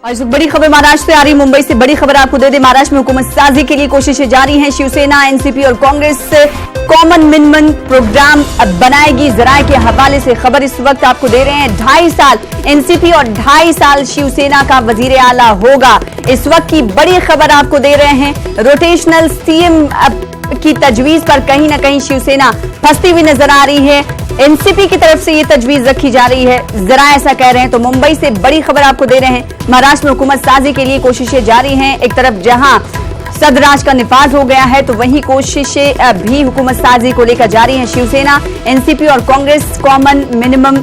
आज बड़ी खबर महाराष्ट्र से आ रही। मुंबई से बड़ी खबर आपको दे दें। महाराष्ट्र में हुकूमत साजी के लिए कोशिशें जारी हैं। शिवसेना, एनसीपी और कांग्रेस कॉमन मिनिमम प्रोग्राम बनाएगी। जराये के हवाले से खबर इस वक्त आपको दे रहे हैं। 2.5 साल एनसीपी और 2.5 साल शिवसेना का वजीर आला होगा। इस वक्त की बड़ी खबर आपको दे रहे हैं। रोटेशनल सीएम की तजवीज पर कहीं ना कहीं शिवसेना फंसती हुई नजर आ रही है। एनसीपी की तरफ से ये तजवीज रखी जा रही है। जरा ऐसा कह रहे हैं। तो मुंबई से बड़ी खबर आपको दे रहे हैं। महाराष्ट्र में हुकूमत साजी के लिए कोशिशें जारी हैं। एक तरफ जहां सदराज का निफाज हो गया है तो वहीं कोशिशें भी हुकूमत साजी को लेकर जारी हैं। शिवसेना, एनसीपी और कांग्रेस कॉमन मिनिमम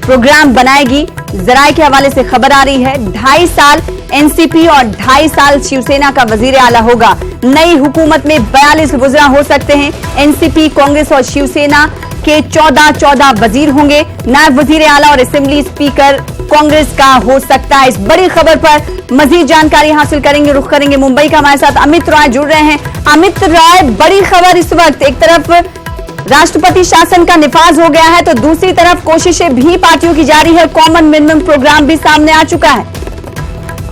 प्रोग्राम बनाएगी। जराये के हवाले से खबर आ रही है। 2.5 साल एनसीपी और 2.5 साल शिवसेना का वजीर आला होगा। नई हुकूमत में 42 वज़रा हो सकते हैं। एनसीपी, कांग्रेस और शिवसेना के 14 वजीर होंगे। नायब वजीर आला और असेंबली स्पीकर कांग्रेस का हो सकता है। इस बड़ी खबर पर मजीद जानकारी हासिल करेंगे। रुख करेंगे मुंबई का। हमारे साथ अमित राय जुड़ रहे हैं। अमित राय, बड़ी खबर इस वक्त, एक तरफ राष्ट्रपति शासन का निफाज हो गया है तो दूसरी तरफ कोशिशें भी पार्टियों की जारी है। कॉमन मिनिमम प्रोग्राम भी सामने आ चुका है।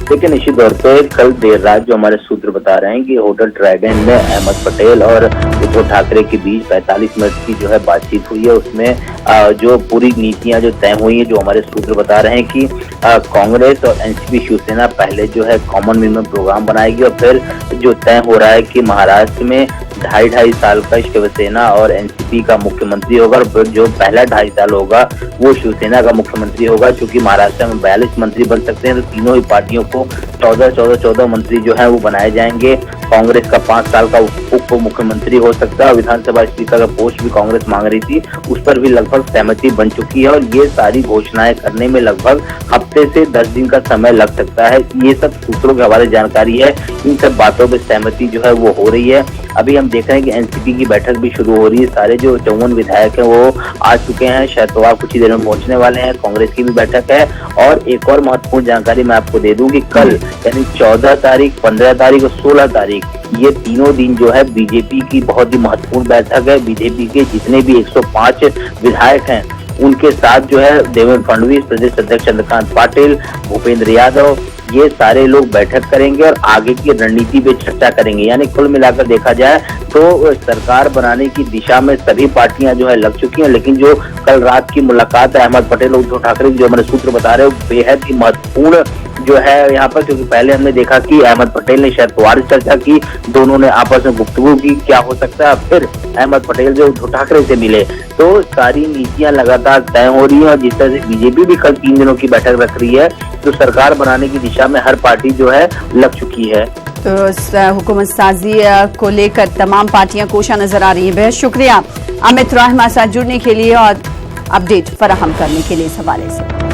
देखिए, निश्चित तौर पे कल देर रात जो हमारे सूत्र बता रहे हैं कि होटल ट्राइडेंट में अहमद पटेल और उद्धव ठाकरे के बीच 45 मिनट की जो है बातचीत हुई है। उसमें जो पूरी नीतियां जो तय हुई है, जो हमारे सूत्र बता रहे हैं कि कांग्रेस और एनसीपी शिवसेना पहले जो है कॉमन मिनिमम प्रोग्राम बनाएगी और फिर जो तय हो रहा है कि महाराष्ट्र में 2.5 साल का शिवसेना और एनसीपी का मुख्यमंत्री होगा और जो पहला 2.5 साल होगा वो शिवसेना का मुख्यमंत्री होगा। क्योंकि महाराष्ट्र में 42 मंत्री बन सकते हैं तो तीनों ही पार्टियों को 14 मंत्री जो है वो बनाए जाएंगे। कांग्रेस का 5 साल का उप मुख्यमंत्री हो सकता है और विधानसभा स्पीकर का पोस्ट भी कांग्रेस मांग रही थी, उस पर भी लगभग सहमति बन चुकी है। और ये सारी घोषणाएं करने में लगभग हफ्ते से 10 दिन का समय लग सकता है। ये सब सूत्रों के हवाले जानकारी है। इन सब बातों पर सहमति जो है वो हो रही है। अभी हम देख रहे हैं कि एनसीपी की बैठक भी शुरू हो रही है। सारे जो 54 विधायक हैं वो आ चुके हैं, शायद तो आप कुछ ही देर में पहुंचने वाले हैं। कांग्रेस की भी बैठक है। और एक और महत्वपूर्ण जानकारी मैं आपको दे दूं कि कल यानी 14 तारीख, 15 तारीख और 16 तारीख ये तीनों दिन जो है बीजेपी की बहुत ही महत्वपूर्ण बैठक है। बीजेपी के जितने भी 105 विधायक हैं उनके साथ जो है देवेंद्र फडणवीस, प्रदेश अध्यक्ष चंद्रकांत पाटिल, भूपेंद्र यादव, ये सारे लोग बैठक करेंगे और आगे की रणनीति पे चर्चा करेंगे। यानी कुल मिलाकर देखा जाए तो सरकार बनाने की दिशा में सभी पार्टियां जो है लग चुकी हैं। लेकिन जो कल रात की मुलाकात है अहमद पटेल और उद्धव ठाकरे जो हमारे सूत्र बता रहे हैं बेहद ही महत्वपूर्ण जो है यहाँ पर। क्योंकि पहले हमने देखा कि अहमद पटेल ने शायद वार्ड चर्चा की, दोनों ने आपस में गुफ्तगू की क्या हो सकता है। फिर अहमद पटेल जो उद्धव ठाकरे से मिले तो सारी नीतियां लगातार तय हो रही है। और जिस तरह से बीजेपी भी कल 3 दिनों की बैठक रख रही है तो सरकार बनाने की दिशा में हर पार्टी जो है लग चुकी है। तो हुकूमत साजी को लेकर तमाम पार्टियां कोशा नजर आ रही है। बेहद शुक्रिया अमित राय हमारे साथ जुड़ने के लिए और अपडेट फराहम करने के लिए इस हवाले से।